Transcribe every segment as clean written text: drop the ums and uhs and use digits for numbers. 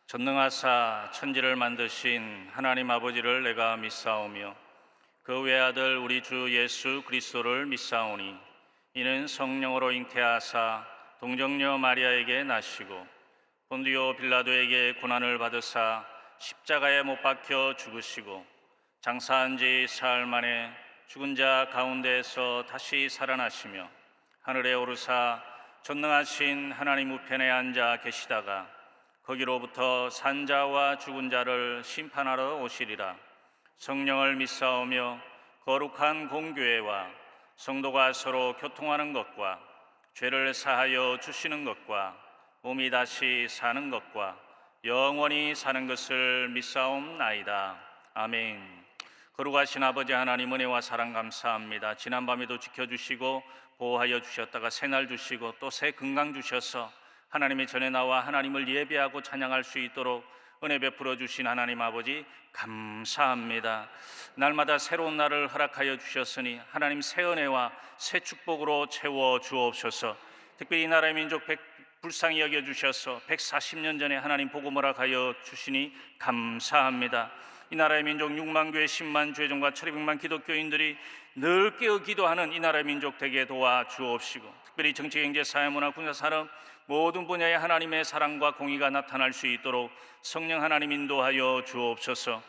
전능하사 천지를 만드신 하나님 아버지를 내가 믿사오며 그 외아들 우리 주 예수 그리스도를 믿사오니 이는 성령으로 잉태하사 동정녀 마리아에게 나시고 본디오 빌라도에게 고난을 받으사 십자가에 못 박혀 죽으시고 장사한 지 사흘 만에 죽은 자 가운데에서 다시 살아나시며 하늘에 오르사 전능하신 하나님 우편에 앉아 계시다가 거기로부터 산자와 죽은 자를 심판하러 오시리라. 성령을 믿사오며 거룩한 공교회와 성도가 서로 교통하는 것과 죄를 사하여 주시는 것과 몸이 다시 사는 것과 영원히 사는 것을 믿사옵나이다. 아멘. 거룩하신 아버지 하나님, 은혜와 사랑 감사합니다. 지난밤에도 지켜주시고 보호하여 주셨다가 새날 주시고 또 새 건강 주셔서 하나님의 전에 나와 하나님을 예배하고 찬양할 수 있도록 은혜 베풀어 주신 하나님 아버지 감사합니다. 날마다 새로운 날을 허락하여 주셨으니 하나님 새 은혜와 새 축복으로 채워 주옵소서. 특별히 이 나라의 민족 불쌍히 여겨주셔서 140년 전에 하나님 복음을 허락하여 주시니 감사합니다. 이 나라의 민족 6만 교회 10만 죄종과 1200만 기독교인들이 늘 깨어 기도하는 이 나라의 민족 되게 도와주옵시고, 특별히 정치, 경제, 사회, 문화, 군사, 산업 모든 분야에 하나님의 사랑과 공의가 나타날 수 있도록 성령 하나님 인도하여 주옵소서.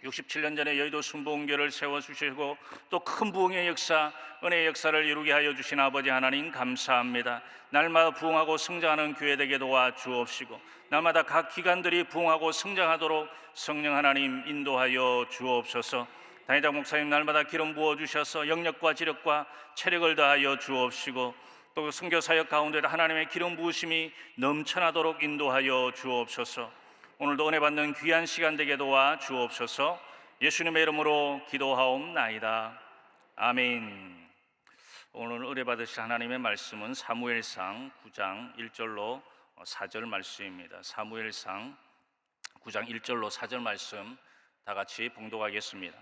67년 전에 여의도 순복음교회를 세워주시고 또 큰 부흥의 역사, 은혜의 역사를 이루게 하여 주신 아버지 하나님 감사합니다. 날마다 부흥하고 성장하는 교회 되게 도와주옵시고 날마다 각 기관들이 부흥하고 성장하도록 성령 하나님 인도하여 주옵소서. 단회장 목사님 날마다 기름 부어주셔서 영력과 지력과 체력을 다하여 주옵시고 또 선교사역 가운데 하나님의 기름 부으심이 넘쳐나도록 인도하여 주옵소서. 오늘도 은혜 받는 귀한 시간 되게 도와 주옵소서. 예수님의 이름으로 기도하옵나이다. 아멘. 오늘 은혜 받으실 하나님의 말씀은 사무엘상 9장 1절로 4절 말씀입니다. 사무엘상 9장 1절로 4절 말씀 다 같이 봉독하겠습니다.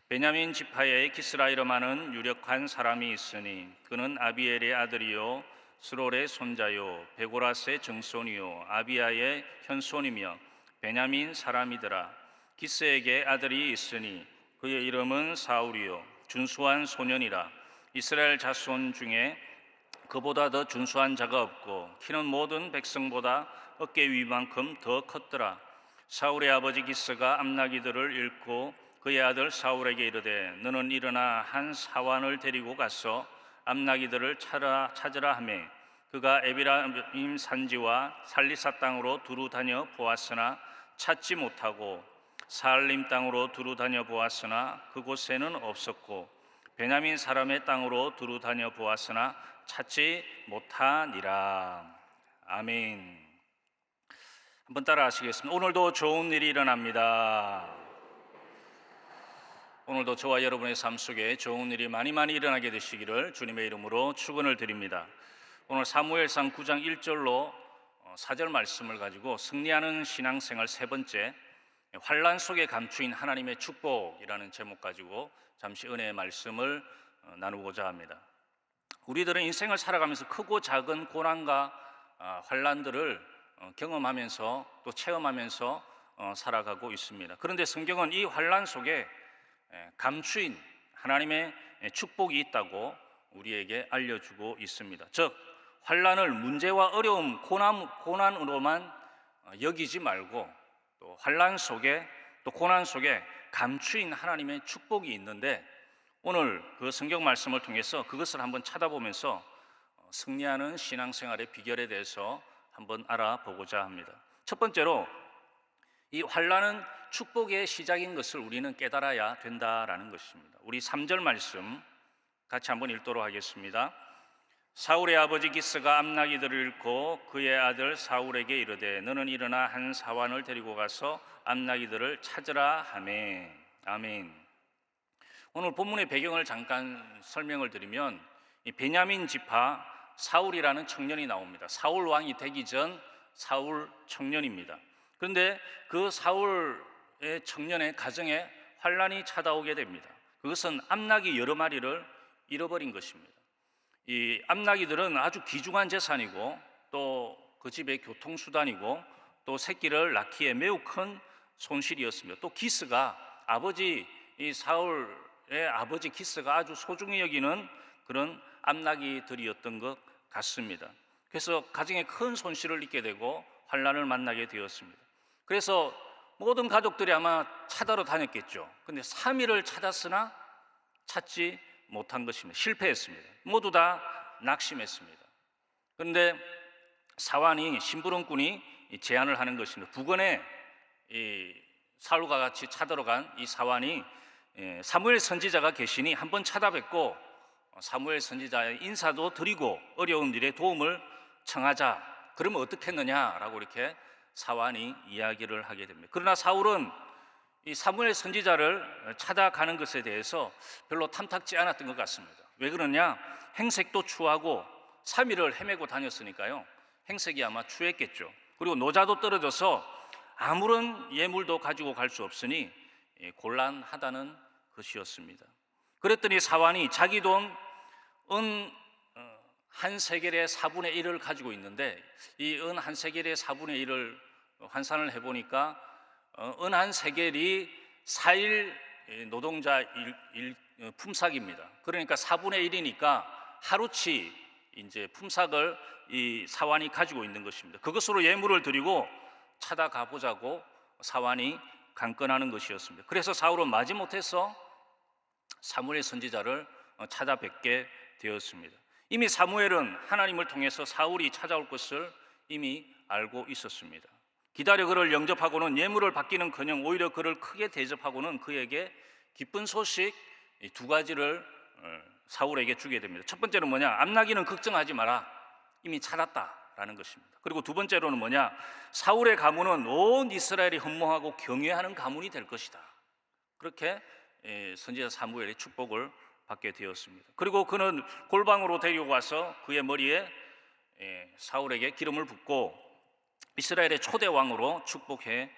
베냐민 지파에 기스라이름 하는 유력한 사람이 있으니 그는 아비엘의 아들이요 스롤의 손자요 베고라스의 증손이요 아비야의 현손이며 베냐민 사람이더라. 기스에게 아들이 있으니 그의 이름은 사울이요 준수한 소년이라. 이스라엘 자손 중에 그보다 더 준수한 자가 없고 키는 모든 백성보다 어깨 위만큼 더 컸더라. 사울의 아버지 기스가 암나기들을 잃고 그의 아들 사울에게 이르되 너는 일어나 한 사환을 데리고 가서 암나기들을 찾으라 하매 그가 에비라임 산지와 살리사 땅으로 두루 다녀 보았으나 찾지 못하고 사알림 땅으로 두루 다녀 보았으나 그곳에는 없었고 베냐민 사람의 땅으로 두루 다녀 보았으나 찾지 못하니라. 아멘. 한번 따라 하시겠습니다. 오늘도 좋은 일이 일어납니다. 오늘도 저와 여러분의 삶 속에 좋은 일이 많이 일어나게 되시기를 주님의 이름으로 축원을 드립니다. 오늘 사무엘상 9장 1절로 4절 말씀을 가지고 승리하는 신앙생활 세 번째, 환난 속에 감추인 하나님의 축복이라는 제목 가지고 잠시 은혜의 말씀을 나누고자 합니다. 우리들은 인생을 살아가면서 크고 작은 고난과 환난들을 경험하면서 또 체험하면서 살아가고 있습니다. 그런데 성경은 이 환난 속에 감추인 하나님의 축복이 있다고 우리에게 알려주고 있습니다. 즉 환난을 문제와 어려움, 고난으로만 여기지 말고 또 환난 속에 또 고난 속에 감추인 하나님의 축복이 있는데 오늘 그 성경 말씀을 통해서 그것을 한번 찾아보면서 승리하는 신앙생활의 비결에 대해서 한번 알아보고자 합니다. 첫 번째로 이 환난은 축복의 시작인 것을 우리는 깨달아야 된다라는 것입니다. 우리 3절 말씀 같이 한번 읽도록 하겠습니다. 사울의 아버지 기스가 암나기들을 잃고 그의 아들 사울에게 이르되 너는 일어나 한 사환을 데리고 가서 암나기들을 찾으라 하매. 아멘. 오늘 본문의 배경을 잠깐 설명을 드리면 이 베냐민 지파 사울이라는 청년이 나옵니다. 사울 왕이 되기 전 사울 청년입니다. 그런데 그 사울의 청년의 가정에 환난이 찾아오게 됩니다. 그것은 암나기 여러 마리를 잃어버린 것입니다. 이 암나기들은 아주 귀중한 재산이고 또 그 집의 교통수단이고 또 새끼를 낳기에 매우 큰 손실이었습니다. 또 기스가 이 사울의 아버지 기스가 아주 소중히 여기는 그런 암나기들이었던 것 같습니다. 그래서 가정에 큰 손실을 입게 되고 환난을 만나게 되었습니다. 그래서 모든 가족들이 아마 찾아러 다녔겠죠. 근데 3일을 찾았으나 찾지 못한 것입니다. 실패했습니다. 모두 다 낙심했습니다. 그런데 사환이 심부름꾼이 제안을 하는 것입니다. 부근에 사울과 같이 찾아러 간 이 사환이 사무엘 선지자가 계시니 한번 찾아뵙고 사무엘 선지자의 인사도 드리고 어려운 일에 도움을 청하자. 그러면 어떻겠느냐라고 이렇게 사환이 이야기를 하게 됩니다. 그러나 사울은 이 사무엘 선지자를 찾아가는 것에 대해서 별로 탐탁지 않았던 것 같습니다. 왜 그러냐? 행색도 추하고 3일을 헤매고 다녔으니까요. 행색이 아마 추했겠죠. 그리고 노자도 떨어져서 아무런 예물도 가지고 갈 수 없으니 곤란하다는 것이었습니다. 그랬더니 사환이 자기 돈 은 한 세겔의 4분의 1을 가지고 있는데 이 은 한 세겔의 4분의 1을 환산을 해보니까 은 한 세겔이 4일 노동자 품삯입니다. 그러니까 4분의 1이니까 하루치 이제 품삯을 이 사환이 가지고 있는 것입니다. 그것으로 예물을 드리고 찾아가 보자고 사환이 강권하는 것이었습니다. 그래서 사울은 마지못해서 사무엘 선지자를 찾아뵙게 되었습니다. 이미 사무엘은 하나님을 통해서 사울이 찾아올 것을 이미 알고 있었습니다. 기다려 그를 영접하고는 예물을 받기는커녕 오히려 그를 크게 대접하고는 그에게 기쁜 소식 두 가지를 사울에게 주게 됩니다. 첫 번째는 뭐냐? 암나기는 걱정하지 마라. 이미 찾았다라는 것입니다. 그리고 두 번째로는 뭐냐? 사울의 가문은 온 이스라엘이 흠모하고 경외하는 가문이 될 것이다. 그렇게 선지자 사무엘의 축복을 받게 되었습니다. 그리고 그는 골방으로 데리고 가서 그의 머리에 사울에게 기름을 붓고 이스라엘의 초대 왕으로 축복해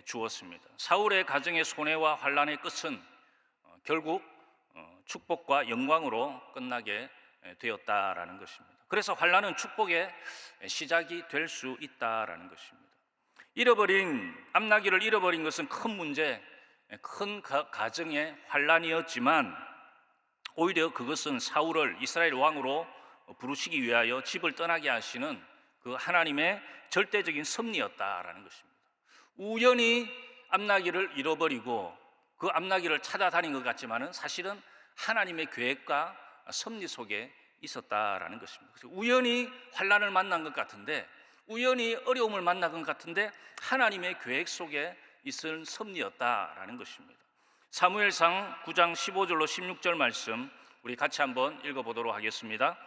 주었습니다. 사울의 가정의 손해와 환난의 끝은 결국 축복과 영광으로 끝나게 되었다라는 것입니다. 그래서 환난은 축복의 시작이 될 수 있다라는 것입니다. 암나기를 잃어버린 것은 큰 문제, 큰 가정의 환난이었지만 오히려 그것은 사울을 이스라엘 왕으로 부르시기 위하여 집을 떠나게 하시는 그 하나님의 절대적인 섭리였다라는 것입니다. 우연히 암나기를 잃어버리고 그 암나기를 찾아다닌 것 같지만은 사실은 하나님의 계획과 섭리 속에 있었다라는 것입니다. 그래서 우연히 환난을 만난 것 같은데, 우연히 어려움을 만난 것 같은데 하나님의 계획 속에 있을 섭리였다라는 것입니다. 사무엘상 9장 15절로 16절 말씀 우리 같이 한번 읽어보도록 하겠습니다.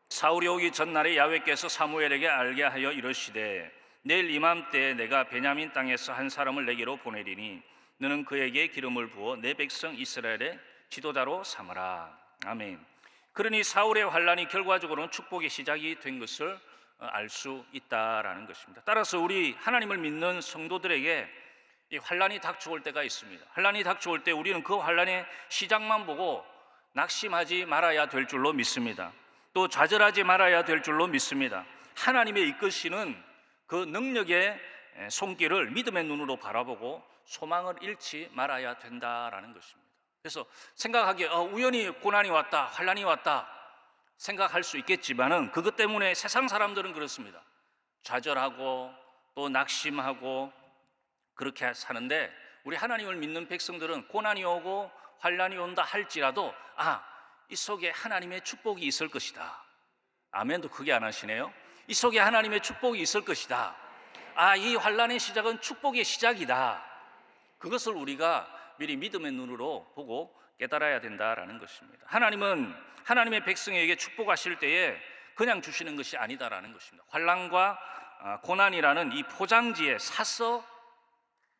사울이 오기 전날에 야훼께서 사무엘에게 알게 하여 이르시되 내일 이맘때에 내가 베냐민 땅에서 한 사람을 내게로 보내리니 너는 그에게 기름을 부어 내 백성 이스라엘의 지도자로 삼으라. 아멘. 그러니 사울의 환난이 결과적으로는 축복의 시작이 된 것을 알 수 있다라는 것입니다. 따라서 우리 하나님을 믿는 성도들에게 이 환난이 닥쳐올 때가 있습니다. 환난이 닥쳐올 때 우리는 그 환난의 시작만 보고 낙심하지 말아야 될 줄로 믿습니다. 또 좌절하지 말아야 될 줄로 믿습니다. 하나님의 이끄시는 그 능력의 손길을 믿음의 눈으로 바라보고 소망을 잃지 말아야 된다라는 것입니다. 그래서 생각하기에 우연히 고난이 왔다, 환난이 왔다 생각할 수 있겠지만은 그것 때문에 세상 사람들은 그렇습니다. 좌절하고 또 낙심하고 그렇게 사는데 우리 하나님을 믿는 백성들은 고난이 오고 환난이 온다 할지라도 이 속에 하나님의 축복이 있을 것이다. 아멘도 크게 안 하시네요. 이 속에 하나님의 축복이 있을 것이다. 이 환난의 시작은 축복의 시작이다. 그것을 우리가 미리 믿음의 눈으로 보고 깨달아야 된다라는 것입니다. 하나님은 하나님의 백성에게 축복하실 때에 그냥 주시는 것이 아니다라는 것입니다. 환난과 고난이라는 이 포장지에 사서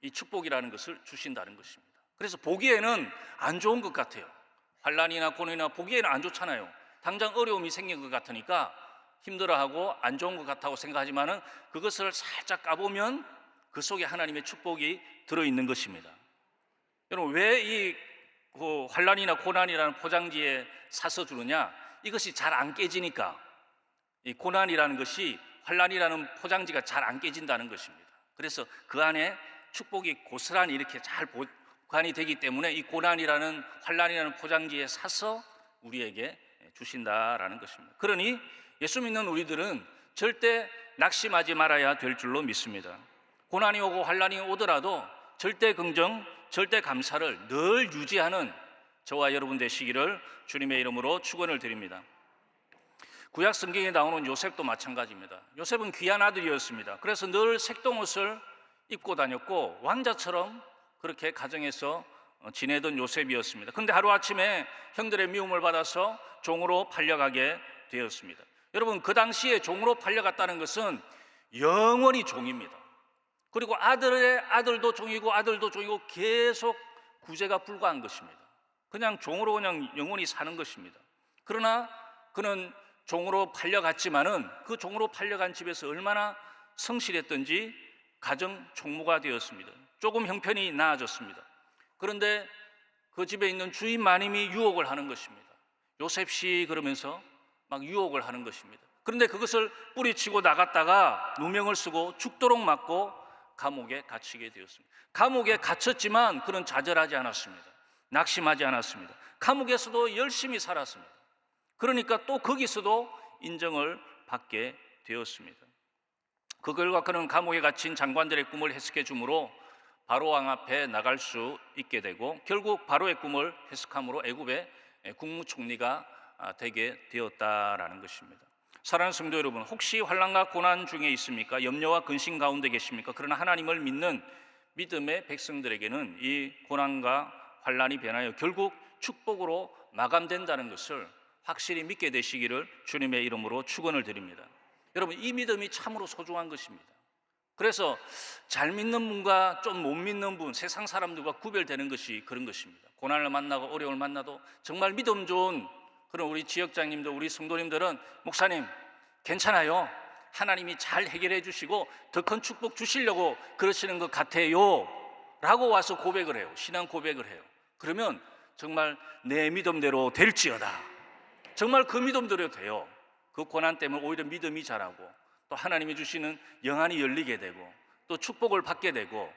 이 축복이라는 것을 주신다는 것입니다. 그래서 보기에는 안 좋은 것 같아요. 환난이나 고난이나 보기에는 안 좋잖아요. 당장 어려움이 생긴 것 같으니까 힘들어하고 안 좋은 것 같다고 생각하지만은 그것을 살짝 까보면 그 속에 하나님의 축복이 들어있는 것입니다. 여러분, 왜 이 환난이나 고난이라는 포장지에 사서 주느냐? 이것이 잘 안 깨지니까. 이 고난이라는 것이 환란이라는 포장지가 잘 안 깨진다는 것입니다. 그래서 그 안에 축복이 고스란히 이렇게 잘 보관이 되기 때문에 이 고난이라는 환란이라는 포장지에 사서 우리에게 주신다라는 것입니다. 그러니 예수 믿는 우리들은 절대 낙심하지 말아야 될 줄로 믿습니다. 고난이 오고 환란이 오더라도 절대 긍정, 절대 감사를 늘 유지하는 저와 여러분 되시기를 주님의 이름으로 축원을 드립니다. 구약 성경에 나오는 요셉도 마찬가지입니다. 요셉은 귀한 아들이었습니다. 그래서 늘 색동옷을 입고 다녔고 왕자처럼 그렇게 가정에서 지내던 요셉이었습니다. 그런데 하루아침에 형들의 미움을 받아서 종으로 팔려가게 되었습니다. 여러분, 그 당시에 종으로 팔려갔다는 것은 영원히 종입니다. 그리고 아들의 아들도 종이고 아들도 종이고 계속 구제가 불가한 것입니다. 그냥 종으로 그냥 영원히 사는 것입니다. 그러나 그는 종으로 팔려갔지만은 그 종으로 팔려간 집에서 얼마나 성실했던지 가정 총무가 되었습니다. 조금 형편이 나아졌습니다. 그런데 그 집에 있는 주인 마님이 유혹을 하는 것입니다. 요셉씨 그러면서 막 유혹을 하는 것입니다. 그런데 그것을 뿌리치고 나갔다가 누명을 쓰고 죽도록 맞고 감옥에 갇히게 되었습니다. 감옥에 갇혔지만 그는 좌절하지 않았습니다. 낙심하지 않았습니다. 감옥에서도 열심히 살았습니다. 그러니까 또 거기서도 인정을 받게 되었습니다. 그 결과 그는 감옥에 갇힌 장관들의 꿈을 해석해 주므로 바로 왕 앞에 나갈 수 있게 되고 결국 바로의 꿈을 해석함으로 애굽의 국무총리가 되게 되었다라는 것입니다. 사랑하는 성도 여러분, 혹시 환난과 고난 중에 있습니까? 염려와 근심 가운데 계십니까? 그러나 하나님을 믿는 믿음의 백성들에게는 이 고난과 환난이 변하여 결국 축복으로 마감된다는 것을 확실히 믿게 되시기를 주님의 이름으로 축원을 드립니다. 여러분, 이 믿음이 참으로 소중한 것입니다. 그래서 잘 믿는 분과 좀 못 믿는 분, 세상 사람들과 구별되는 것이 그런 것입니다. 고난을 만나고 어려움을 만나도 정말 믿음 좋은 그런 우리 지역장님들, 우리 성도님들은 목사님 괜찮아요, 하나님이 잘 해결해 주시고 더 큰 축복 주시려고 그러시는 것 같아요 라고 와서 고백을 해요. 신앙 고백을 해요. 그러면 정말 내 믿음대로 될지어다, 정말 그 믿음대로 돼요. 그 고난 때문에 오히려 믿음이 자라고 또 하나님이 주시는 영안이 열리게 되고 또 축복을 받게 되고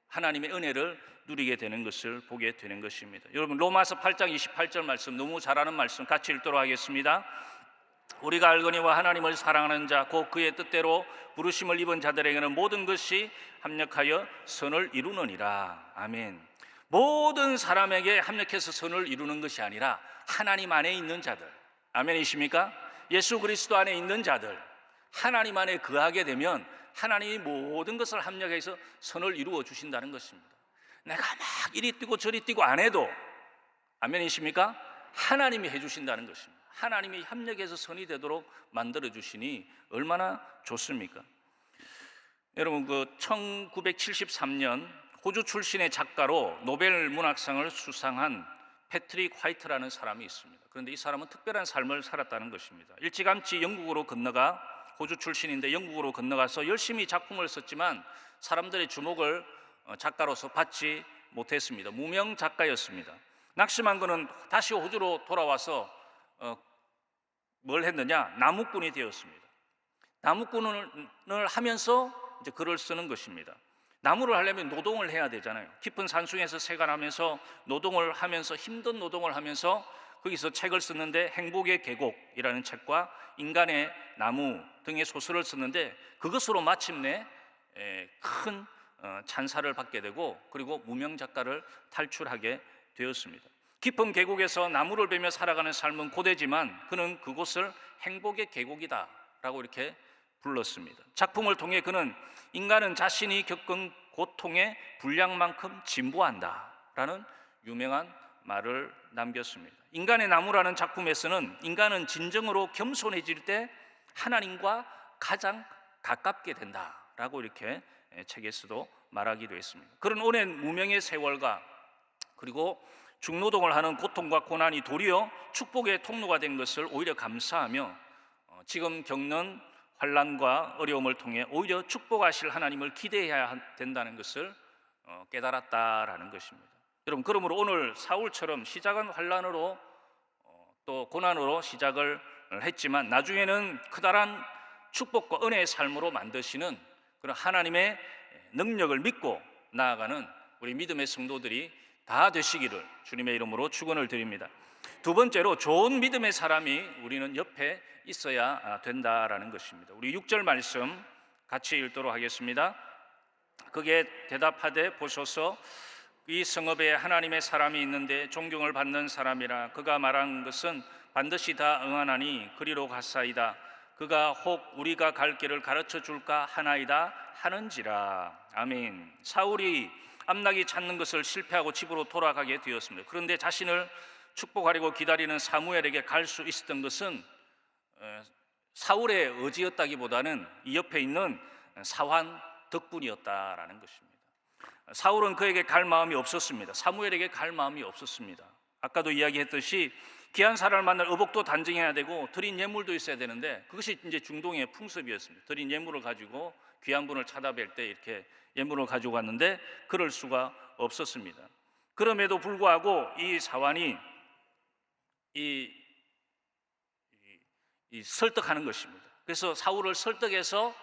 하나님의 은혜를 누리게 되는 것을 보게 되는 것입니다. 여러분, 로마서 8장 28절 말씀 너무 잘 아는 말씀 같이 읽도록 하겠습니다. 우리가 알거니와 하나님을 사랑하는 자 곧 그의 뜻대로 부르심을 입은 자들에게는 모든 것이 합력하여 선을 이루느니라. 아멘. 모든 사람에게 합력해서 선을 이루는 것이 아니라 하나님 안에 있는 자들, 아멘이십니까? 예수 그리스도 안에 있는 자들, 하나님 안에 거하게 되면 하나님이 모든 것을 합력해서 선을 이루어 주신다는 것입니다. 내가 막 이리 뛰고 저리 뛰고 안 해도, 아멘이십니까? 하나님이 해주신다는 것입니다. 하나님이 협력해서 선이 되도록 만들어 주시니 얼마나 좋습니까? 여러분, 그 1973년 호주 출신의 작가로 노벨 문학상을 수상한 패트릭 화이트라는 사람이 있습니다. 그런데 이 사람은 특별한 삶을 살았다는 것입니다. 일찌감치 영국으로 건너가, 호주 출신인데 영국으로 건너가서 열심히 작품을 썼지만 사람들의 주목을 작가로서 받지 못했습니다. 무명 작가였습니다. 낙심한 그는 다시 호주로 돌아와서 뭘 했느냐? 나무꾼이 되었습니다. 나무꾼을 하면서 이제 글을 쓰는 것입니다. 나무를 하려면 노동을 해야 되잖아요. 깊은 산중에서 생활하면서 노동을 하면서, 힘든 노동을 하면서 거기서 책을 썼는데 행복의 계곡이라는 책과 인간의 나무 등의 소설을 썼는데 그것으로 마침내 큰 찬사를 받게 되고 그리고 무명 작가를 탈출하게 되었습니다. 깊은 계곡에서 나무를 베며 살아가는 삶은 고되지만 그는 그곳을 행복의 계곡이다 라고 이렇게 불렀습니다. 작품을 통해 그는 인간은 자신이 겪은 고통의 분량만큼 진보한다 라는 유명한 말을 남겼습니다. 인간의 나무라는 작품에서는 인간은 진정으로 겸손해질 때 하나님과 가장 가깝게 된다라고 이렇게 책에서도 말하기도 했습니다. 그런 오랜 무명의 세월과 그리고 중노동을 하는 고통과 고난이 도리어 축복의 통로가 된 것을 오히려 감사하며 지금 겪는 환난과 어려움을 통해 오히려 축복하실 하나님을 기대해야 된다는 것을 깨달았다라는 것입니다. 여러분, 그러므로 오늘 사울처럼 시작은 환난으로 또 고난으로 시작을 했지만 나중에는 커다란 축복과 은혜의 삶으로 만드시는 그런 하나님의 능력을 믿고 나아가는 우리 믿음의 성도들이 다 되시기를 주님의 이름으로 축원을 드립니다. 두 번째로, 좋은 믿음의 사람이 우리는 옆에 있어야 된다라는 것입니다. 우리 6절 말씀 같이 읽도록 하겠습니다. 그게 대답하되 보소서, 이 성읍에 하나님의 사람이 있는데 존경을 받는 사람이라. 그가 말한 것은 반드시 다 응하나니 그리로 갔사이다. 그가 혹 우리가 갈 길을 가르쳐 줄까 하나이다 하는지라. 아멘. 사울이 암나기 찾는 것을 실패하고 집으로 돌아가게 되었습니다. 그런데 자신을 축복하려고 기다리는 사무엘에게 갈 수 있었던 것은 사울의 의지였다기보다는 이 옆에 있는 사환 덕분이었다라는 것입니다. 사울은 그에게 갈 마음이 없었습니다. 사무엘에게 갈 마음이 없었습니다. 아까도 이야기했듯이 귀한 사람을 만날 의복도 단정해야 되고 드린 예물도 있어야 되는데, 그것이 이제 중동의 풍습이었습니다. 드린 예물을 가지고 귀한 분을 찾아뵐 때 이렇게 예물을 가지고 갔는데 그럴 수가 없었습니다. 그럼에도 불구하고 이 사환이 설득하는 것입니다. 그래서 사울을 설득해서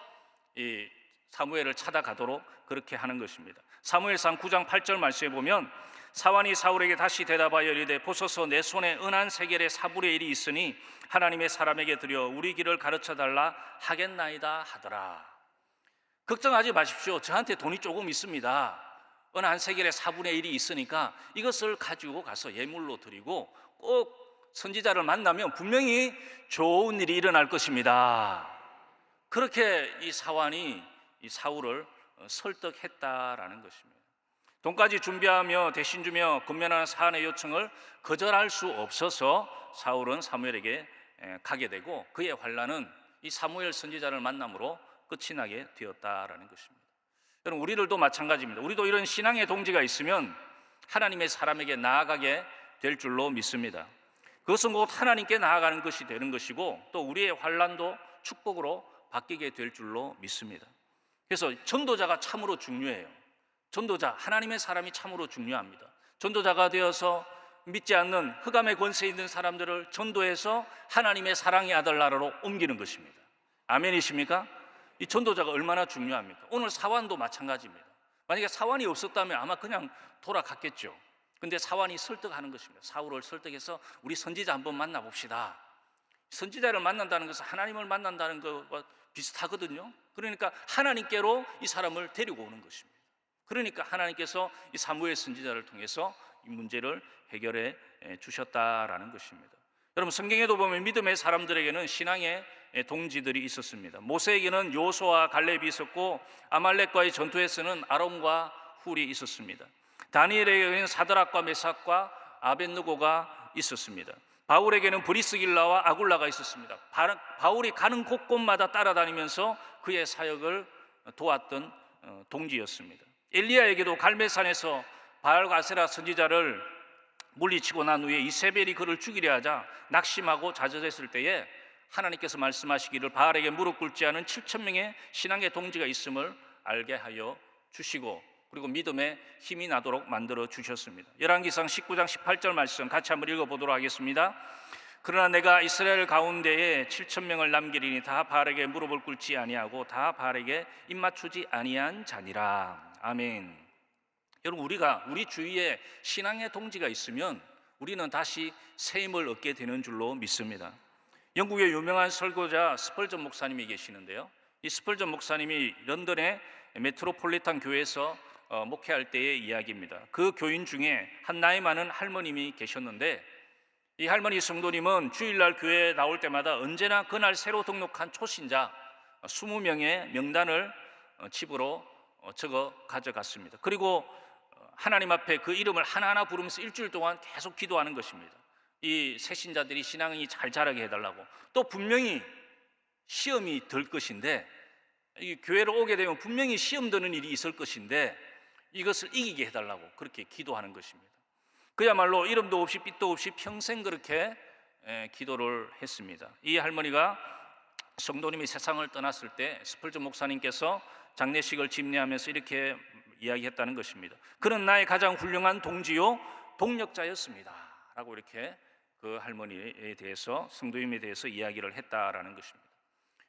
이 사무엘을 찾아가도록 그렇게 하는 것입니다. 사무엘상 9장 8절 말씀에 보면 사환이 사울에게 다시 대답하여 이르되 보소서, 내 손에 은한 세겔의 4분의 1이 있으니 하나님의 사람에게 드려 우리 길을 가르쳐 달라 하겠나이다 하더라. 걱정하지 마십시오. 저한테 돈이 조금 있습니다. 은한 세겔의 4분의 1이 있으니까 이것을 가지고 가서 예물로 드리고 꼭 선지자를 만나면 분명히 좋은 일이 일어날 것입니다. 그렇게 이 사환이 이 사울을 설득했다라는 것입니다. 돈까지 준비하며 대신 주며 근면한 사안의 요청을 거절할 수 없어서 사울은 사무엘에게 가게 되고 그의 환란은 이 사무엘 선지자를 만남으로 끝이 나게 되었다라는 것입니다. 여러분, 우리들도 마찬가지입니다. 우리도 이런 신앙의 동지가 있으면 하나님의 사람에게 나아가게 될 줄로 믿습니다. 그것은 곧 하나님께 나아가는 것이 되는 것이고 또 우리의 환란도 축복으로 바뀌게 될 줄로 믿습니다. 그래서 전도자가 참으로 중요해요. 전도자, 하나님의 사람이 참으로 중요합니다. 전도자가 되어서 믿지 않는 흑암의 권세에 있는 사람들을 전도해서 하나님의 사랑의 아들 나라로 옮기는 것입니다. 아멘이십니까? 이 전도자가 얼마나 중요합니까? 오늘 사환도 마찬가지입니다. 만약에 사환이 없었다면 아마 그냥 돌아갔겠죠. 근데 사환이 설득하는 것입니다. 사울을 설득해서 우리 선지자 한번 만나봅시다. 선지자를 만난다는 것은 하나님을 만난다는 것과 비슷하거든요. 그러니까 하나님께로 이 사람을 데리고 오는 것입니다. 그러니까 하나님께서 이 사무엘 선지자를 통해서 이 문제를 해결해 주셨다라는 것입니다. 여러분, 성경에도 보면 믿음의 사람들에게는 신앙의 동지들이 있었습니다. 모세에게는 요수아와 갈렙이 있었고 아말렉과의 전투에서는 아론과 훌이 있었습니다. 다니엘에게는 사드락과 메삭과 아벳느고가 있었습니다. 바울에게는 브리스길라와 아굴라가 있었습니다. 바울이 가는 곳곳마다 따라다니면서 그의 사역을 도왔던 동지였습니다. 엘리야에게도 갈멜산에서 바알과 아세라 선지자를 물리치고 난 후에 이세벨이 그를 죽이려 하자 낙심하고 좌절했을 때에 하나님께서 말씀하시기를 바알에게 무릎 꿇지 않은 7,000명의 신앙의 동지가 있음을 알게 하여 주시고 그리고 믿음에 힘이 나도록 만들어 주셨습니다. 열왕기상 19장 18절 말씀 같이 한번 읽어보도록 하겠습니다. 그러나 내가 이스라엘 가운데에 7,000명을 남기리니 다 바알에게 무릎을 꿇지 아니하고 다 바알에게 입맞추지 아니한 자니라. 아멘. 여러분, 우리 주위에 신앙의 동지가 있으면 우리는 다시 새 힘을 얻게 되는 줄로 믿습니다. 영국의 유명한 설교자 스펄전 목사님이 계시는데요, 이 스펄전 목사님이 런던의 메트로폴리탄 교회에서 목회할 때의 이야기입니다. 그 교인 중에 한 나이 많은 할머님이 계셨는데 이 할머니 성도님은 주일날 교회에 나올 때마다 언제나 그날 새로 등록한 초신자 20명의 명단을 집으로 적어 가져갔습니다. 그리고 하나님 앞에 그 이름을 하나하나 부르면서 일주일 동안 계속 기도하는 것입니다. 이 새신자들이 신앙이 잘 자라게 해달라고. 또 분명히 시험이 들 것인데, 이 교회를 오게 되면 분명히 시험 드는 일이 있을 것인데 이것을 이기게 해달라고 그렇게 기도하는 것입니다. 그야말로 이름도 없이 빛도 없이 평생 그렇게 기도를 했습니다. 이 할머니가 성도님이 세상을 떠났을 때 스펄전 목사님께서 장례식을 집례하면서 이렇게 이야기했다는 것입니다. 그는 나의 가장 훌륭한 동지요 동력자였습니다 라고 이렇게 그 할머니에 대해서, 성도님에 대해서 이야기를 했다라는 것입니다.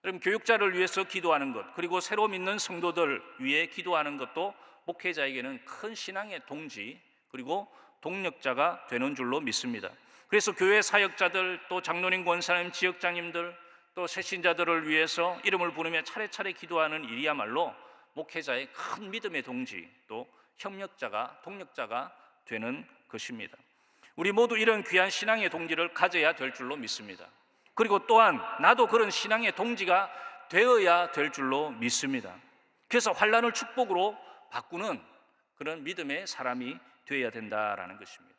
여러분, 교육자를 위해서 기도하는 것, 그리고 새로 믿는 성도들 위해 기도하는 것도 목회자에게는 큰 신앙의 동지, 그리고 동력자가 되는 줄로 믿습니다. 그래서 교회 사역자들, 또 장로님, 권사님, 지역장님들, 또 새신자들을 위해서 이름을 부르며 차례차례 기도하는 일이야말로 목회자의 큰 믿음의 동지, 또 협력자가, 동력자가 되는 것입니다. 우리 모두 이런 귀한 신앙의 동지를 가져야 될 줄로 믿습니다. 그리고 또한 나도 그런 신앙의 동지가 되어야 될 줄로 믿습니다. 그래서 환난을 축복으로 바꾸는 그런 믿음의 사람이 되어야 된다라는 것입니다.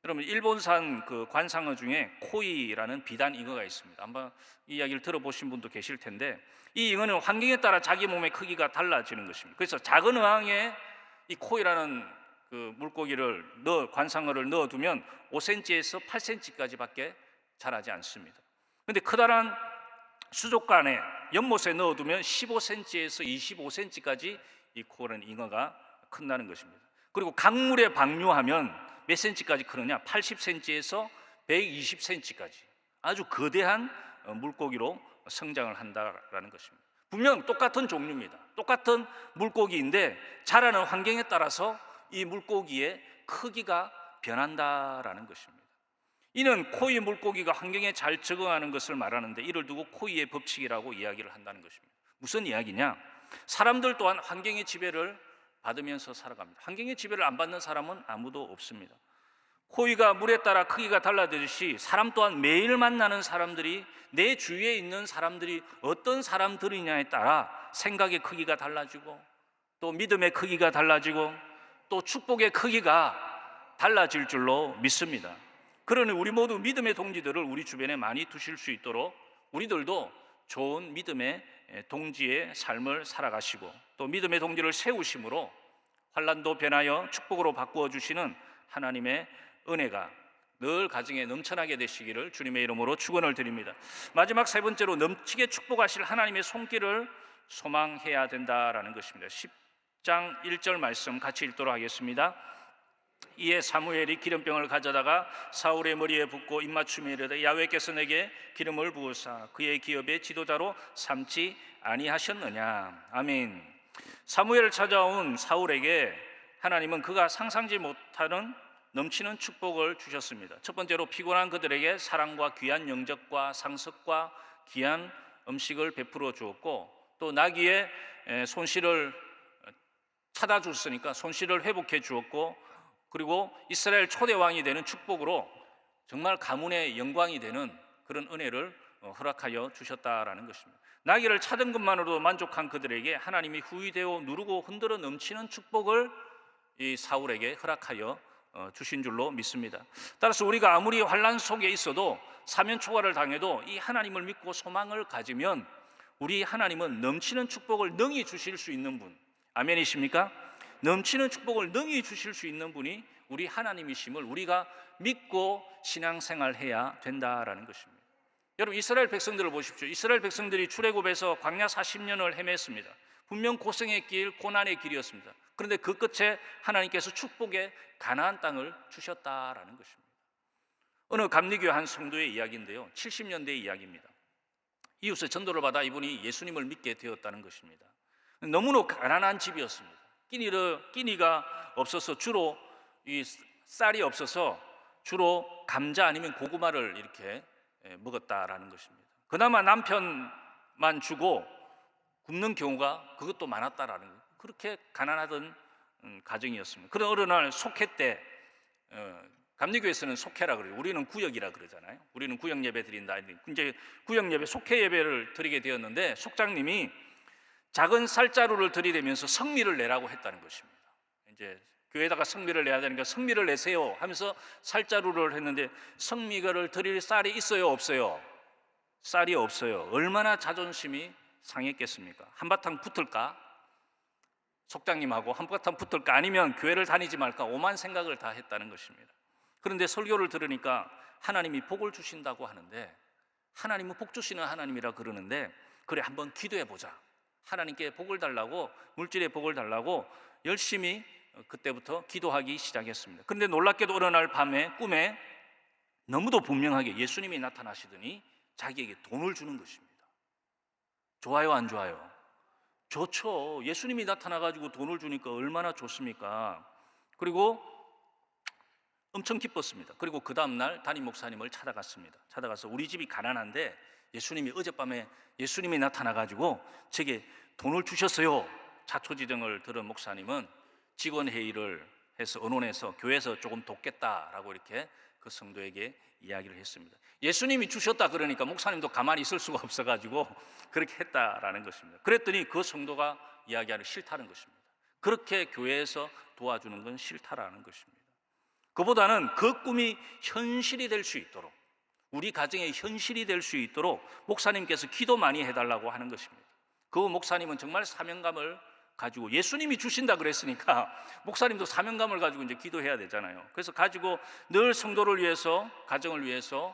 여러분, 일본산 그 관상어 중에 코이라는 비단 잉어가 있습니다. 한번 이 이야기를 들어보신 분도 계실 텐데, 이 잉어는 환경에 따라 자기 몸의 크기가 달라지는 것입니다. 그래서 작은 어항에 이 코이라는 그 물고기를 관상어를 넣어두면 5cm에서 8cm까지밖에 자라지 않습니다. 그런데 커다란 수족관에 연못에 넣어두면 15cm에서 25cm까지 이 코라는 잉어가 큰다는 것입니다. 그리고 강물에 방류하면 몇 cm까지 크느냐? 80cm에서 120cm까지 아주 거대한 물고기로 성장을 한다라는 것입니다. 분명 똑같은 종류입니다. 똑같은 물고기인데 자라는 환경에 따라서 이 물고기의 크기가 변한다라는 것입니다. 이는 코이 물고기가 환경에 잘 적응하는 것을 말하는데, 이를 두고 코이의 법칙이라고 이야기를 한다는 것입니다. 무슨 이야기냐? 사람들 또한 환경의 지배를 받으면서 살아갑니다. 환경의 지배를 안 받는 사람은 아무도 없습니다. 코이가 물에 따라 크기가 달라지듯이 사람 또한 매일 만나는 사람들이, 내 주위에 있는 사람들이 어떤 사람들이냐에 따라 생각의 크기가 달라지고, 또 믿음의 크기가 달라지고, 또 축복의 크기가 달라질 줄로 믿습니다. 그러니 우리 모두 믿음의 동지들을 우리 주변에 많이 두실 수 있도록 우리들도 좋은 믿음의 동지의 삶을 살아가시고, 또 믿음의 동지를 세우심으로 환난도 변하여 축복으로 바꾸어 주시는 하나님의 은혜가 늘 가정에 넘쳐나게 되시기를 주님의 이름으로 축원을 드립니다. 마지막 세 번째로, 넘치게 축복하실 하나님의 손길을 소망해야 된다라는 것입니다. 10장 1절 말씀 같이 읽도록 하겠습니다. 이에 사무엘이 기름병을 가져다가 사울의 머리에 붓고 입맞춤에 이르되, 야훼께서 내게 기름을 부으사 그의 기업의 지도자로 삼지 아니하셨느냐. 아멘. 사무엘을 찾아온 사울에게 하나님은 그가 상상지 못하는 넘치는 축복을 주셨습니다. 첫 번째로 피곤한 그들에게 사랑과 귀한 영접과 상석과 귀한 음식을 베풀어 주었고, 또 나귀의 손실을 찾아줬으니까 손실을 회복해 주었고, 그리고 이스라엘 초대왕이 되는 축복으로 정말 가문의 영광이 되는 그런 은혜를 허락하여 주셨다라는 것입니다. 나귀를 찾은 것만으로도 만족한 그들에게 하나님이 후이되어 누르고 흔들어 넘치는 축복을 이 사울에게 허락하여 주신 줄로 믿습니다. 따라서 우리가 아무리 환난 속에 있어도, 사면 초과를 당해도 이 하나님을 믿고 소망을 가지면 우리 하나님은 넘치는 축복을 능히 주실 수 있는 분, 아멘이십니까? 넘치는 축복을 능히 주실 수 있는 분이 우리 하나님이심을 우리가 믿고 신앙생활해야 된다라는 것입니다. 여러분, 이스라엘 백성들을 보십시오. 이스라엘 백성들이 출애굽에서 광야 40년을 헤맸습니다. 분명 고생의 길, 고난의 길이었습니다. 그런데 그 끝에 하나님께서 축복의 가나안 땅을 주셨다라는 것입니다. 어느 감리교 한 성도의 이야기인데요, 70년대의 이야기입니다. 이웃의 전도를 받아 이분이 예수님을 믿게 되었다는 것입니다. 너무나 가난한 집이었습니다. 끼니가 없어서 주로 이 쌀이 없어서 주로 감자 아니면 고구마를 이렇게 먹었다라는 것입니다. 그나마 남편만 주고 굶는 경우가 그것도 많았다라는 거예요. 그렇게 가난하던 가정이었습니다. 그런 어느 날 속회 때, 감리교에서는 속회라 그래요. 우리는 구역이라 그러잖아요. 우리는 구역 예배 드린다. 이제 구역 예배, 속회 예배를 드리게 되었는데, 속장님이 작은 쌀자루를 들이대면서 성미를 내라고 했다는 것입니다. 이제 교회에다가 성미를 내야 되니까 성미를 내세요 하면서 쌀자루를 했는데, 성미를 드릴 쌀이 있어요, 없어요? 쌀이 없어요. 얼마나 자존심이 상했겠습니까? 한바탕 붙을까? 속장님하고 한바탕 붙을까? 아니면 교회를 다니지 말까? 오만 생각을 다 했다는 것입니다. 그런데 설교를 들으니까 하나님이 복을 주신다고 하는데, 하나님은 복 주시는 하나님이라 그러는데, 그래 한번 기도해 보자. 하나님께 복을 달라고, 물질의 복을 달라고 열심히 그때부터 기도하기 시작했습니다. 그런데 놀랍게도 어느 날 밤에 꿈에 너무도 분명하게 예수님이 나타나시더니 자기에게 돈을 주는 것입니다. 좋아요, 안 좋아요? 좋죠. 예수님이 나타나가지고 돈을 주니까 얼마나 좋습니까? 그리고 엄청 기뻤습니다. 그리고 그 다음날 담임 목사님을 찾아갔습니다. 찾아가서 우리 집이 가난한데 예수님이 어젯밤에 예수님이 나타나가지고 제게 돈을 주셨어요. 자초지정을 들은 목사님은 직원 회의를 해서 언론에서 교회에서 조금 돕겠다라고 이렇게 그 성도에게 이야기를 했습니다. 예수님이 주셨다 그러니까 목사님도 가만히 있을 수가 없어가지고 그렇게 했다라는 것입니다. 그랬더니 그 성도가 이야기하는 싫다는 것입니다. 그렇게 교회에서 도와주는 건 싫다라는 것입니다. 그보다는 그 꿈이 현실이 될 수 있도록, 우리 가정의 현실이 될 수 있도록 목사님께서 기도 많이 해달라고 하는 것입니다. 그 목사님은 정말 사명감을 가지고, 예수님이 주신다 그랬으니까 목사님도 사명감을 가지고 이제 기도해야 되잖아요. 그래서 가지고 늘 성도를 위해서, 가정을 위해서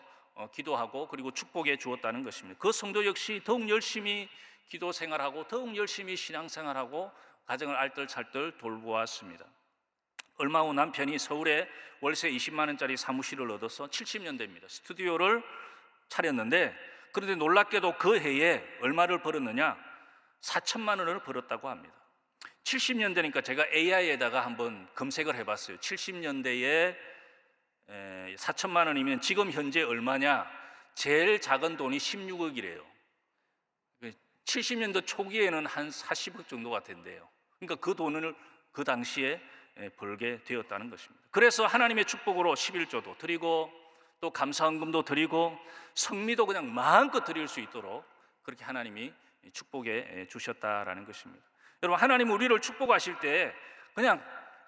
기도하고 그리고 축복해 주었다는 것입니다. 그 성도 역시 더욱 열심히 기도 생활하고 더욱 열심히 신앙 생활하고 가정을 알뜰살뜰 돌보았습니다. 얼마 후 남편이 서울에 월세 20만 원짜리 사무실을 얻어서 70년대입니다. 스튜디오를 차렸는데, 그런데 놀랍게도 그 해에 얼마를 벌었느냐? 4천만 원을 벌었다고 합니다. 70년대니까 제가 AI에다가 한번 검색을 해봤어요. 70년대에 4천만 원이면 지금 현재 얼마냐? 제일 작은 돈이 16억이래요. 70년대 초기에는 한 40억 정도가 된대요. 그러니까 그 돈을 그 당시에 벌게 되었다는 것입니다. 그래서 하나님의 축복으로 11조도 드리고 또 감사헌금도 드리고 성미도 그냥 마음껏 드릴 수 있도록 그렇게 하나님이 축복해 주셨다라는 것입니다. 여러분, 하나님 우리를 축복하실 때 그냥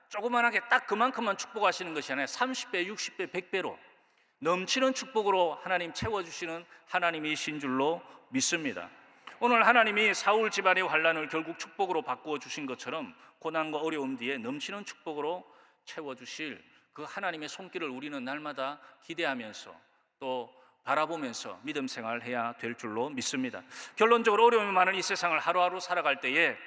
조그만하게 딱 그만큼만 축복하시는 것이 아니라 30배, 60배, 100배로 넘치는 축복으로 하나님 채워주시는 하나님이신 줄로 믿습니다. 오늘 하나님이 사울 집안의 환난을 결국 축복으로 바꾸어 주신 것처럼 고난과 어려움 뒤에 넘치는 축복으로 채워주실 그 하나님의 손길을 우리는 날마다 기대하면서 또 바라보면서 믿음 생활해야 될 줄로 믿습니다. 결론적으로 어려움이 많은 이 세상을 하루하루 살아갈 때에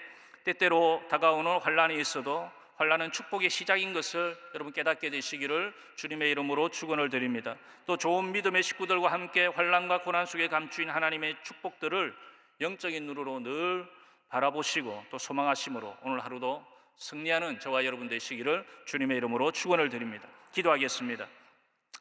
때때로 다가오는 환난이 있어도 환난은 축복의 시작인 것을 여러분 깨닫게 되시기를 주님의 이름으로 축원을 드립니다. 또 좋은 믿음의 식구들과 함께 환난과 고난 속에 감추인 하나님의 축복들을 영적인 눈으로 늘 바라보시고 또 소망하심으로 오늘 하루도 승리하는 저와 여러분 되시기를 주님의 이름으로 축원을 드립니다. 기도하겠습니다.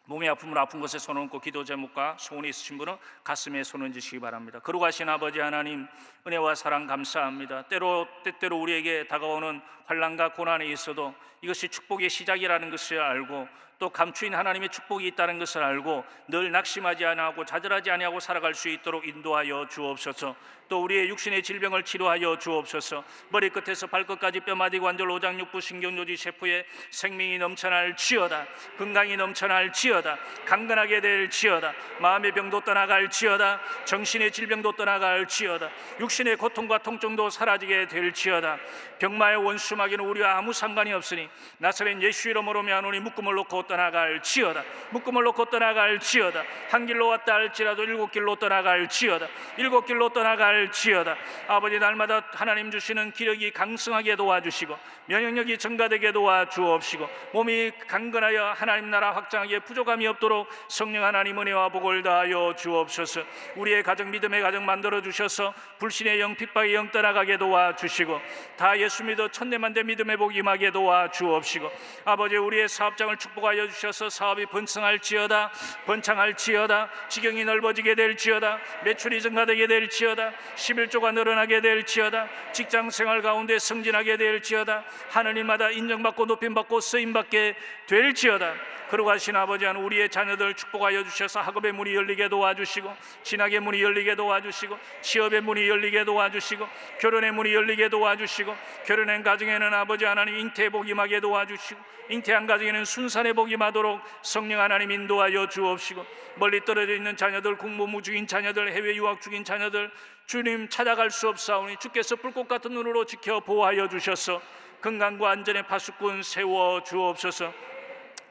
몸이 아프면 아픈 곳에 손을 얹고 기도 제목과 소원이 있으신 분은 가슴에 손을 얹으시기 바랍니다. 거룩하신 아버지 하나님, 은혜와 사랑 감사합니다. 때때로 우리에게 다가오는 환난과 고난이 있어도 이것이 축복의 시작이라는 것을 알고 또 감추인 하나님의 축복이 있다는 것을 알고 늘 낙심하지 아니하고 좌절하지 아니하고 살아갈 수 있도록 인도하여 주옵소서. 또 우리의 육신의 질병을 치료하여 주옵소서. 머리끝에서 발끝까지 뼈마디 관절 오장육부 신경조지 세포에 생명이 넘쳐날지어다. 건강이 넘쳐날지어다. 강건하게 될지어다. 마음의 병도 떠나갈지어다. 정신의 질병도 떠나갈지어다. 육신의 고통과 통증도 사라지게 될지어다. 병마의 원수 마귀는 우리와 아무 상관이 없으니 나사렛 예수 이름으로 명하노니 묶음을 놓고 떠나갈지어다. 묶음을 놓고 떠나갈지어다. 한 길로 왔다 할지라도 7길로 떠나갈지어다. 7길로 떠나갈지어다. 아버지, 날마다 하나님 주시는 기력이 강성하게 도와주시고 면역력이 증가되게 도와주옵시고 몸이 강건하여 하나님 나라 확장하기에 부족함이 없도록 성령 하나님 은혜와 복을 다하여 주옵소서. 우리의 가정, 믿음의 가정 만들어 주셔서 불신의 영, 핍박의 영 떠나가게 도와주시고 다 예수 믿어 천대만대 믿음의 복 임하게 도와주옵시고 아버지, 우리의 사업장을 축복하여 주셔서 사업이 번성할지어다. 번창할지어다. 지경이 넓어지게 될지어다. 매출이 증가되게 될지어다. 11조가 늘어나게 될지어다. 직장생활 가운데 승진하게 될지어다. 하느님마다 인정받고 높임받고 쓰임받게 될지어다. 거룩하신 아버지 하나님, 우리의 자녀들 축복하여 주셔서 학업의 문이 열리게 도와주시고 진학의 문이 열리게 도와주시고 취업의 문이 열리게 도와주시고 결혼의 문이 열리게 도와주시고 결혼한 가정에는 아버지 하나님 잉태의 복 임하게 도와주시고 잉태한 가정에는 순산의 복 임하도록 성령 하나님 인도하여 주옵시고 멀리 떨어져 있는 자녀들, 공무무 중인 자녀들, 해외 유학 중인 자녀들 주님 찾아갈 수 없사오니 주께서 불꽃 같은 눈으로 지켜 보호하여 주셔서 건강과 안전의 파수꾼 세워 주옵소서.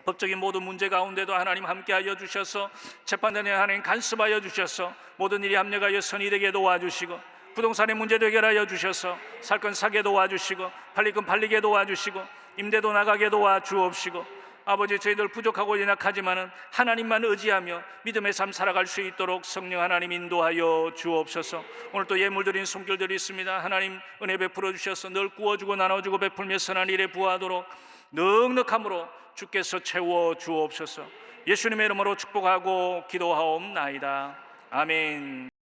법적인 모든 문제 가운데도 하나님 함께하여 주셔서 재판단에 하나님 간섭하여 주셔서 모든 일이 합력하여 선이 되게 도와주시고 부동산의 문제도 해결하여 주셔서 살 건 사게 도와주시고 팔릴 건 팔리게 도와주시고 임대도 나가게 도와주옵시고 아버지, 저희들 부족하고 연약하지만은 하나님만 의지하며 믿음의 삶 살아갈 수 있도록 성령 하나님 인도하여 주옵소서. 오늘 또 예물드린 손길들이 있습니다. 하나님 은혜 베풀어 주셔서 늘 구워주고 나눠주고 베풀며 선한 일에 부하도록 넉넉함으로 주께서 채워 주옵소서. 예수님의 이름으로 축복하고 기도하옵나이다. 아멘.